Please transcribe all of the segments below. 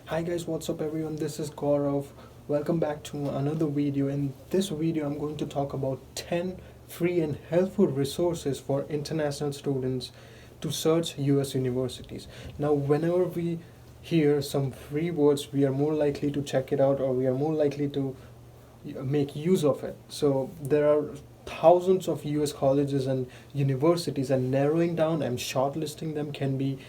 Hi guys, what's up everyone? This is Gaurav. Welcome back to another video. In this video, I'm going to talk about 10 free and helpful resources for international students to search US universities. Now, whenever we hear some free words, we are more likely to check it out or we are more likely to make use of it. So, there are thousands of US colleges and universities, and narrowing down and shortlisting them can be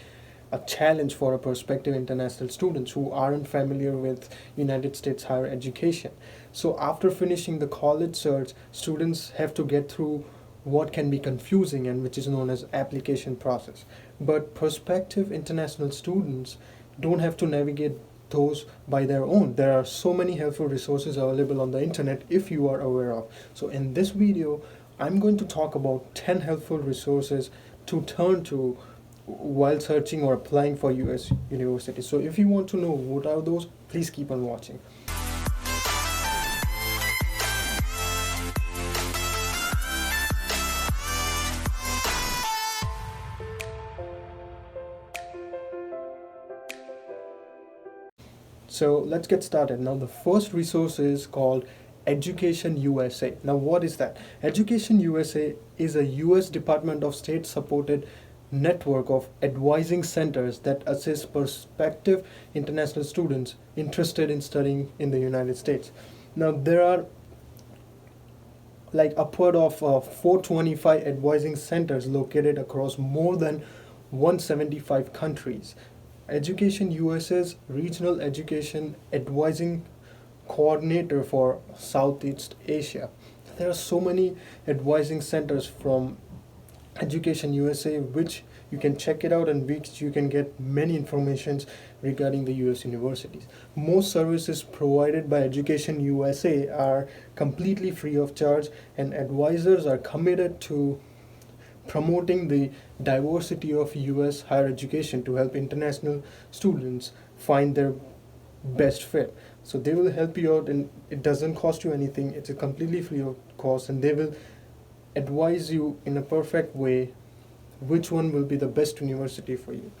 a challenge for a prospective international students who aren't familiar with United States higher education. So after finishing the college search, students have to get through what can be confusing and which is known as application process. But prospective international students don't have to navigate those by their own. There are so many helpful resources available on the internet if you are aware of. So in this video, I'm going to talk about 10 helpful resources to turn to while searching or applying for US universities. So if you want to know what are those, please keep on watching. So let's get started. Now the first resource is called Education USA. Now what is that? Education USA is a US Department of State supported network of advising centers that assist prospective international students interested in studying in the United States. Now there are like upward of 425 advising centers located across more than 175 countries. Education USA's regional education advising coordinator for Southeast Asia. There are so many advising centers from Education USA, which you can check it out and which you can get many informations regarding the US universities. Most services provided by Education USA are completely free of charge, and advisors are committed to promoting the diversity of US higher education to help international students find their best fit. So they will help you out, and it doesn't cost you anything. It's a completely free of cost, and they will advise you in a perfect way which one will be the best university for you.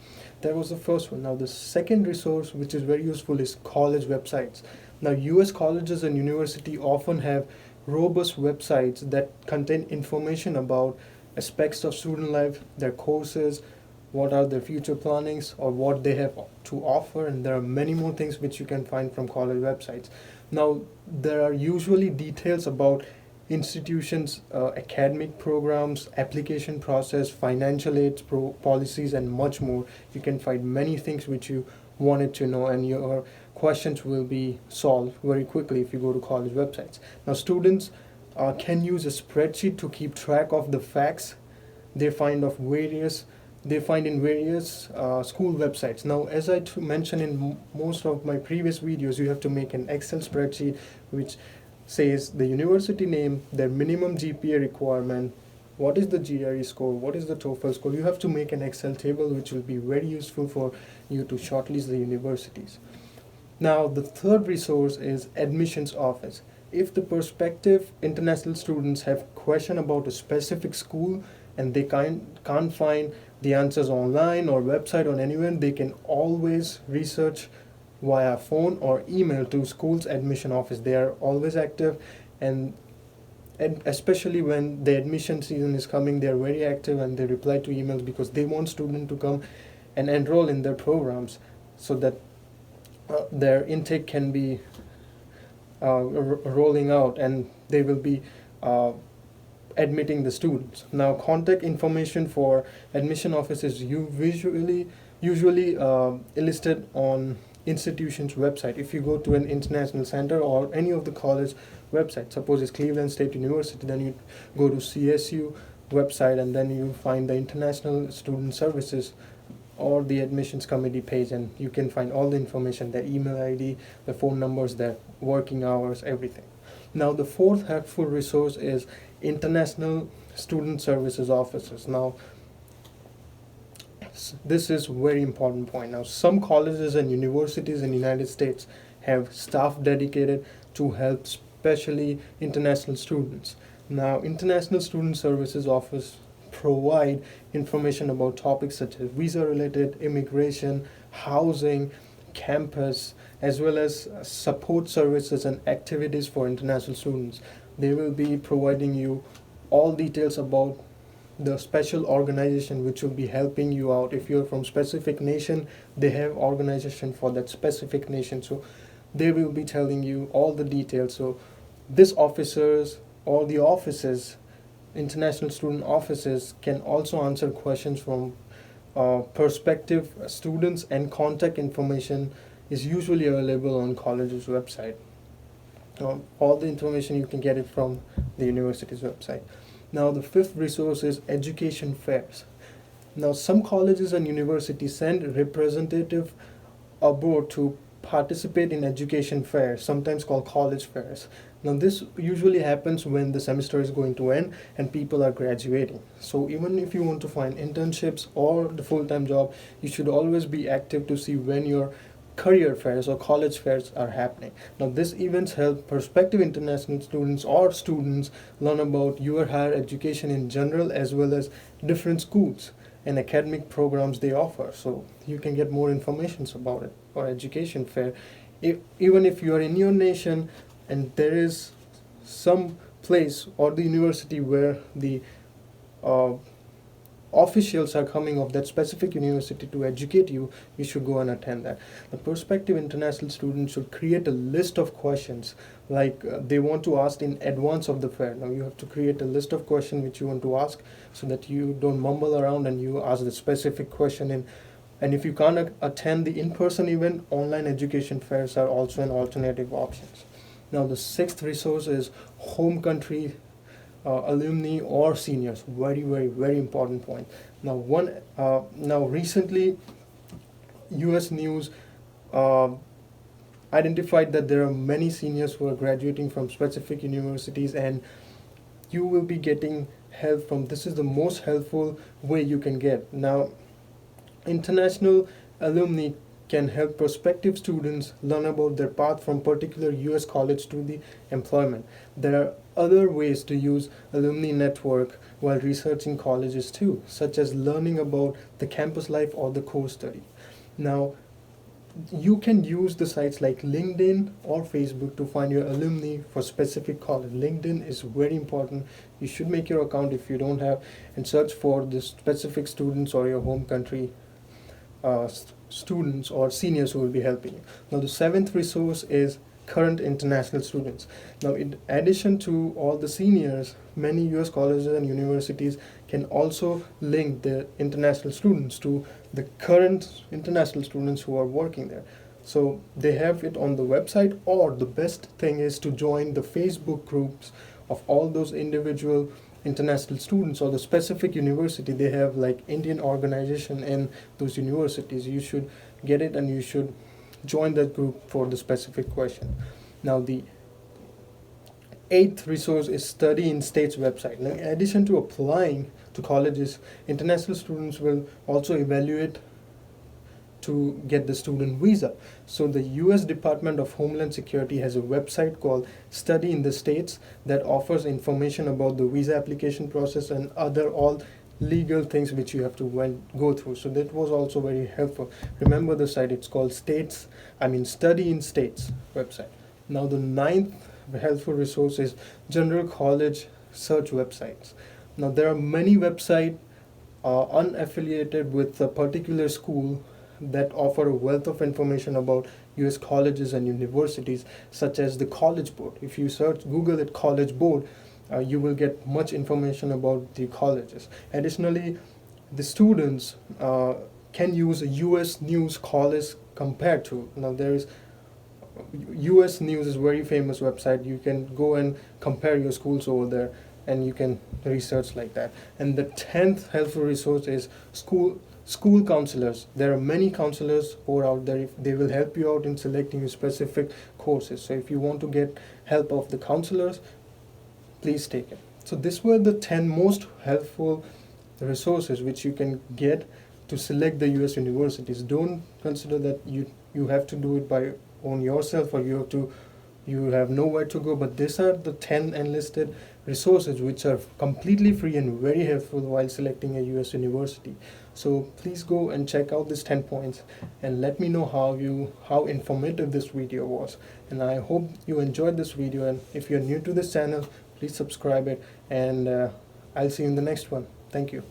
That was the first one. Now the second resource, which is very useful, is college websites. Now US colleges and university often have robust websites that contain information about aspects of student life, their courses, what are their future plannings, or what they have to offer, and there are many more things which you can find from college websites. Now there are usually details about institutions, academic programs, application process, financial aid policies, and much more. You can find many things which you wanted to know, and your questions will be solved very quickly if you go to college websites. Now, students can use a spreadsheet to keep track of the facts they find of various they find in various school websites. Now, as I mentioned in most of my previous videos, you have to make an Excel spreadsheet which says the university name, their minimum GPA requirement, what is the GRE score, what is the TOEFL score. You have to make an Excel table which will be very useful for you to shortlist the universities. Now the third resource is admissions office. If the prospective international students have question about a specific school and they can't find the answers online or website or anywhere, they can always research via phone or email to school's admission office. They are always active, and especially when the admission season is coming, they are very active and they reply to emails because they want students to come and enroll in their programs so that their intake can be rolling out and they will be admitting the students. Now, contact information for admission offices usually listed on institution's website. If you go to an international center or any of the college websites, suppose it's Cleveland State University, then you go to CSU website and then you find the International Student Services or the admissions committee page, and you can find all the information, their email ID, the phone numbers, their working hours, everything. Now the fourth helpful resource is International Student Services offices. Now this is very important point. Now some colleges and universities in the United States have staff dedicated to help especially international students. Now International Student Services office provide information about topics such as visa related, immigration, housing, campus, as well as support services and activities for international students. They will be providing you all details about the special organization which will be helping you out. If you're from specific nation, they have organization for that specific nation, so they will be telling you all the details. So these officers or the offices, international student offices, can also answer questions from prospective students, and contact information is usually available on college's website. All the information you can get it from the university's website. Now the fifth resource is education fairs. Now some colleges and universities send representative abroad to participate in education fairs, sometimes called college fairs. Now this usually happens when the semester is going to end and people are graduating. So even if you want to find internships or the full-time job, you should always be active to see when your career fairs or college fairs are happening. Now these events help prospective international students or students learn about your higher education in general, as well as different schools and academic programs they offer, so you can get more information about it. Or education fair, even if you are in your nation and there is some place or the university where the officials are coming of that specific university to educate you, you should go and attend that. The prospective international students should create a list of questions like they want to ask in advance of the fair. Now you have to create a list of questions which you want to ask, so that you don't mumble around and you ask the specific question in. And if you can't attend the in-person event, online education fairs are also an alternative option. Now the sixth resource is home country alumni or seniors. Very, very, very important point. Now recently, U.S. News identified that there are many seniors who are graduating from specific universities, and you will be getting help from. This is the most helpful way you can get. Now, international alumni can help prospective students learn about their path from particular US college to the employment. There are other ways to use alumni network while researching colleges too, such as learning about the campus life or the course study. Now, you can use the sites like LinkedIn or Facebook to find your alumni for specific college. LinkedIn is very important. You should make your account if you don't have, and search for the specific students or your home country students or seniors who will be helping you. Now the seventh resource is current international students. Now in addition to all the seniors, many US colleges and universities can also link the international students to the current international students who are working there. So they have it on the website, or the best thing is to join the Facebook groups of all those individual international students or the specific university. They have like Indian organization in those universities. You should get it and you should join that group for the specific question. Now the eighth resource is Study in States website. Now in addition to applying to colleges, international students will also evaluate to get the student visa. So the US Department of Homeland Security has a website called Study in the States that offers information about the visa application process and other all legal things which you have to go through. So that was also very helpful. Remember the site, it's called Study in States website. Now the ninth helpful resource is general college search websites. Now there are many websites unaffiliated with a particular school that offer a wealth of information about US colleges and universities, such as the College Board. If you Google it College Board, you will get much information about the colleges. Additionally, the students can use a US News College compared to. Now there is US News is very famous website. You can go and compare your schools over there, and you can research like that. And the 10th helpful resource is school counselors. There are many counselors who are out there. They will help you out in selecting your specific courses. So if you want to get help of the counselors, please take it. So these were the 10 most helpful resources which you can get to select the US universities. Don't consider that you have to do it by on yourself, or you have to you have nowhere to go. But these are the 10 enlisted resources which are completely free and very helpful while selecting a US university. So please go and check out these 10 points and let me know how informative this video was. And I hope you enjoyed this video, and if you're new to this channel, please subscribe it, and I'll see you in the next one. Thank you.